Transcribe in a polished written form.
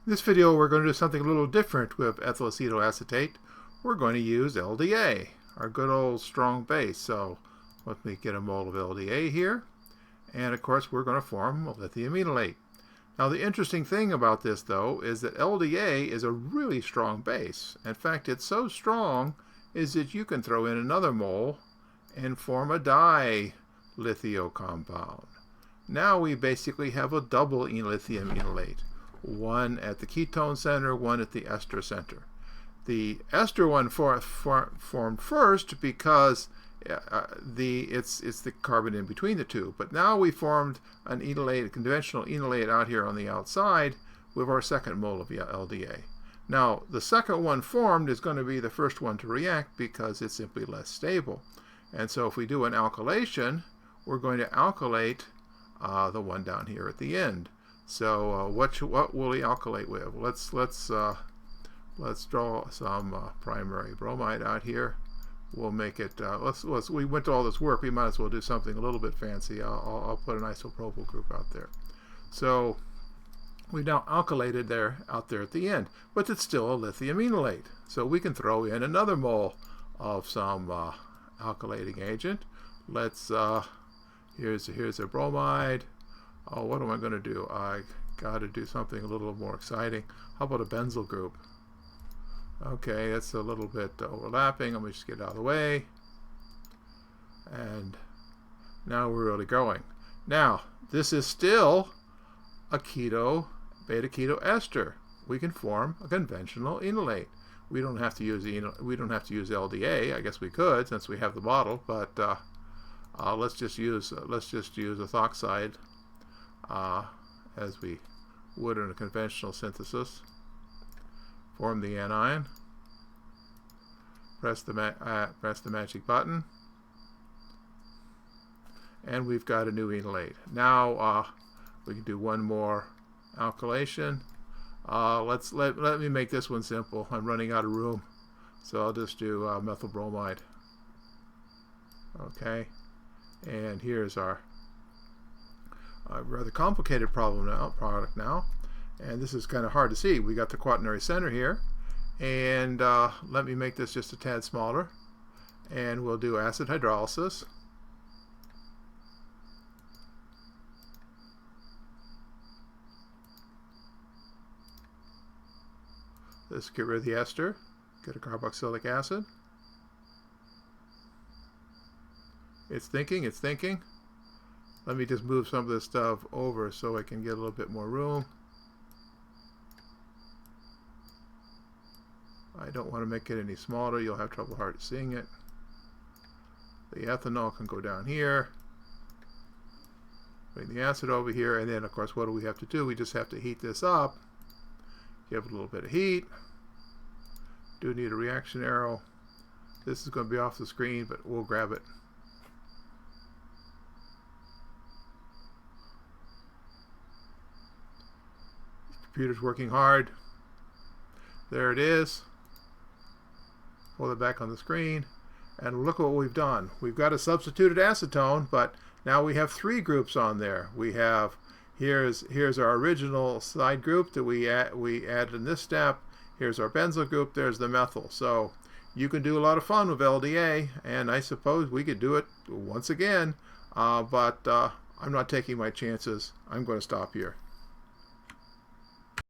In this video, we're going to do something a little different with ethyl acetoacetate. We're going to use LDA, our good old strong base. So let me get a mole of LDA here. And of course, we're going to form a lithium enolate. Now, the interesting thing about this, though, is that LDA is a really strong base. In fact, it's so strong is that you can throw in another mole and form a dilithio compound. Now we basically have a double lithium enolate. One at the ketone center, one at the ester center. The ester one formed first because it's the carbon in between the two. But now we formed an enolate, a conventional enolate out here on the outside with our second mole of LDA. Now the second one formed is going to be the first one to react because it's simply less stable. And so if we do an alkylation, we're going to alkylate the one down here at the end. So what will we alkylate with? Let's draw some primary bromide out here. We'll make it. We went to all this work. We might as well do something a little bit fancy. I'll put an isopropyl group out there. So we now alkylated out there at the end, but it's still a lithium enolate. So we can throw in another mole of some alkylating agent. Here's a bromide. Oh, what am I going to do? I got to do something a little more exciting. How about a benzyl group? Okay, that's a little bit overlapping. Let me just get out of the way. And now we're really going. Now, this is still a beta-keto ester. We can form a conventional enolate. We don't have to use LDA. I guess we could since we have the bottle, but let's just use ethoxide as we would in a conventional synthesis. Form the anion. Press the magic button, and we've got a new enolate. Now we can do one more alkylation. Let me make this one simple. I'm running out of room, so I'll just do methyl bromide. Okay, and here's our rather complicated product now, and this is kind of hard to see. We got the quaternary center here, and let me make this just a tad smaller, and we'll do acid hydrolysis. Let's get rid of the ester, get a carboxylic acid. It's thinking. Let me just move some of this stuff over so I can get a little bit more room. I don't want to make it any smaller. You'll have trouble hard seeing it. The ethanol can go down here. Bring the acid over here, and then of course what do we have to do? We just have to heat this up. Give it a little bit of heat. Do need a reaction arrow. This is going to be off the screen, but we'll grab it. Computer's working hard. There it is. Pull it back on the screen, and look what we've done. We've got a substituted acetone, but now we have three groups on there. We have here's our original side group that we added in this step. Here's our benzyl group. There's the methyl. So you can do a lot of fun with LDA, and I suppose we could do it once again. But I'm not taking my chances. I'm going to stop here.